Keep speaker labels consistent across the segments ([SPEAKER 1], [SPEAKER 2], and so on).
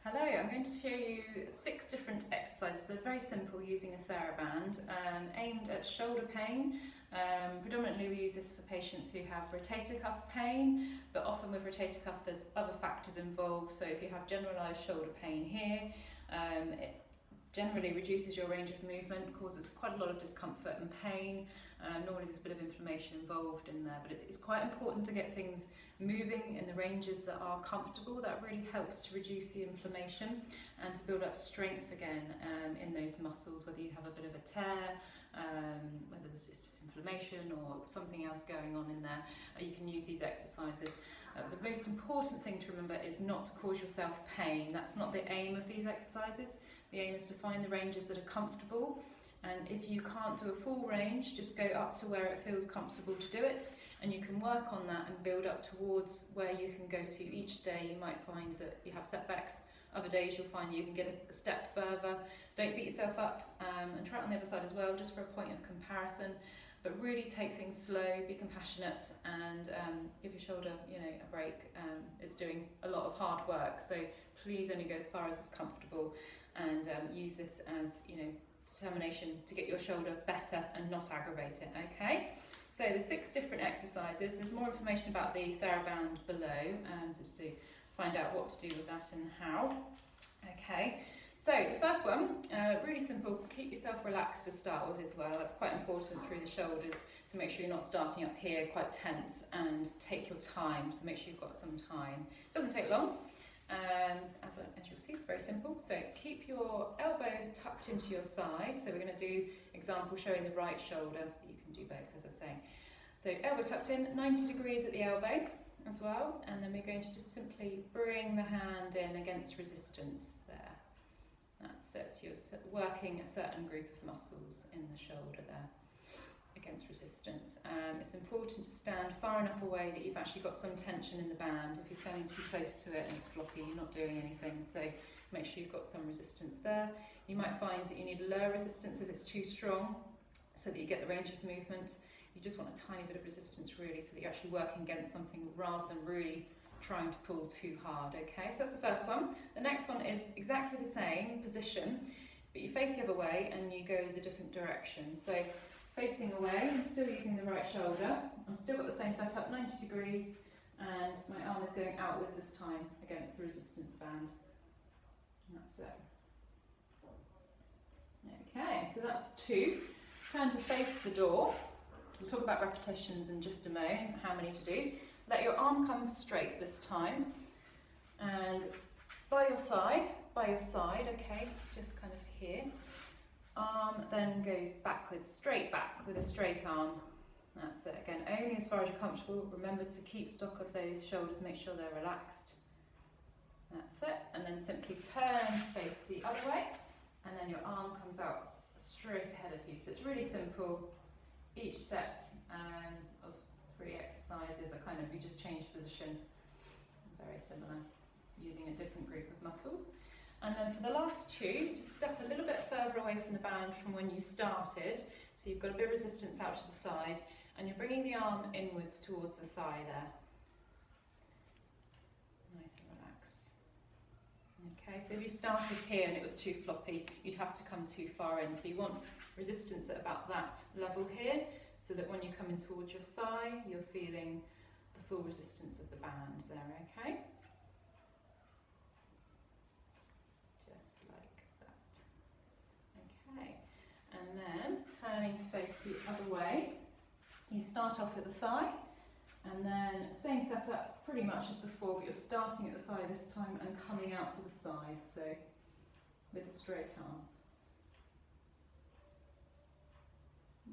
[SPEAKER 1] Hello, I'm going to show you 6 different exercises. They're very simple using a Theraband, aimed at shoulder pain. Predominantly we use this for patients who have rotator cuff pain, but often with rotator cuff there's other factors involved. So if you have generalised shoulder pain here, it generally reduces your range of movement, causes quite a lot of discomfort and pain. Normally there's a bit of inflammation involved in there, but it's quite important to get things moving in the ranges that are comfortable. That really helps to reduce the inflammation and to build up strength again in those muscles, whether you have a bit of a tear, whether it's just inflammation or something else going on in there. You can use these exercises. The most important thing to remember is not to cause yourself pain. That's not the aim of these exercises. The aim is to find the ranges that are comfortable, and if you can't do a full range, just go up to where it feels comfortable to do it, and you can work on that and build up towards where you can go to each day. You might find that you have setbacks. Other days you'll find you can get a step further. Don't beat yourself up, and try it on the other side as well, just for a point of comparison. But really take things slow, be compassionate, and give your shoulder, a break. It's doing a lot of hard work, so please only go as far as is comfortable, and use this as, determination to get your shoulder better and not aggravate it. Okay, so there's 6 different exercises. There's more information about the Theraband below, just to find out what to do with that and how. Okay, so the first one, really simple. Keep yourself relaxed to start with as well. That's quite important through the shoulders, to make sure you're not starting up here quite tense, and take your time, so make sure you've got some time. It doesn't take long. As you'll see, it's very simple. So keep your elbow tucked into your side. So we're going to do example showing the right shoulder, but you can do both, as I say. So elbow tucked in, 90 degrees at the elbow as well, and then we're going to just simply bring the hand in against resistance there. That's it. So you're working a certain group of muscles in the shoulder there against resistance. It's important to stand far enough away that you've actually got some tension in the band. If you're standing too close to it and it's floppy, you're not doing anything, so make sure you've got some resistance there. You might find that you need a lower resistance if it's too strong, so that you get the range of movement. You just want a tiny bit of resistance really, so that you're actually working against something rather than really trying to pull too hard. Okay, so that's the first one. The next one is exactly the same position, but you face the other way and you go the different direction. So facing away, I'm still using the right shoulder. I've still got the same setup, 90 degrees, and my arm is going outwards this time against the resistance band. And that's it. Okay, so that's 2. Turn to face the door. We'll talk about repetitions in just a moment, how many to do. Let your arm come straight this time, and by your thigh, by your side, okay, just kind of here. Arm then goes backwards, straight back with a straight arm. That's it. Again, only as far as you're comfortable. Remember to keep stock of those shoulders, make sure they're relaxed. That's it. And then simply turn to face the other way, and then your arm comes out straight ahead of you. So it's really simple. Each set of 3 exercises are kind of, you just change position. Very similar, using a different group of muscles. And then for the last 2, just step a little bit further away from the band from when you started. So you've got a bit of resistance out to the side, and you're bringing the arm inwards towards the thigh there. Nice and relaxed. Okay, so if you started here and it was too floppy, you'd have to come too far in. So you want resistance at about that level here, so that when you come in towards your thigh, you're feeling the full resistance of the band there, okay? And then turning to face the other way, you start off with the thigh, and then same setup pretty much as before, but you're starting at the thigh this time and coming out to the side, so with a straight arm.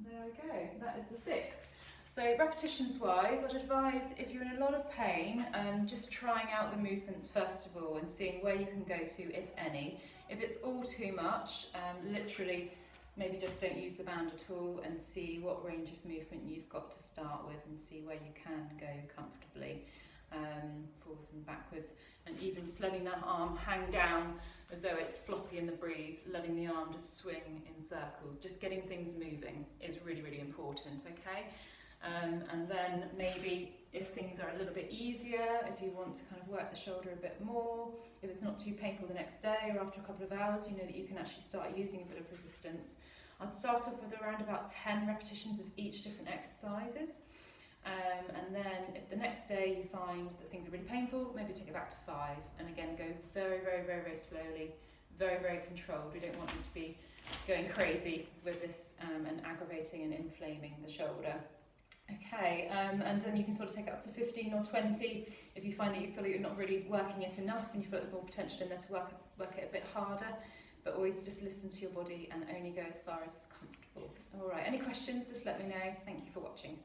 [SPEAKER 1] There we go, that is the 6. So repetitions wise, I'd advise, if you're in a lot of pain, just trying out the movements first of all and seeing where you can go to, if any. If it's all too much, literally maybe just don't use the band at all, and see what range of movement you've got to start with, and see where you can go comfortably, forwards and backwards, and even just letting that arm hang down as though it's floppy in the breeze, letting the arm just swing in circles. Just getting things moving is really, really important, okay? And then maybe if things are a little bit easier, if you want to kind of work the shoulder a bit more, if it's not too painful the next day or after a couple of hours, you know that you can actually start using a bit of resistance. I'd start off with around about 10 repetitions of each different exercises. And then if the next day you find that things are really painful, maybe take it back to 5. And again, go very, very, very, very slowly, very, very controlled. We don't want you to be going crazy with this and aggravating and inflaming the shoulder. Okay, and then you can sort of take it up to 15 or 20 if you find that you feel like you're not really working it enough and you feel like there's more potential in there to work it a bit harder. But always just listen to your body and only go as far as is comfortable. All right, any questions, just let me know. Thank you for watching.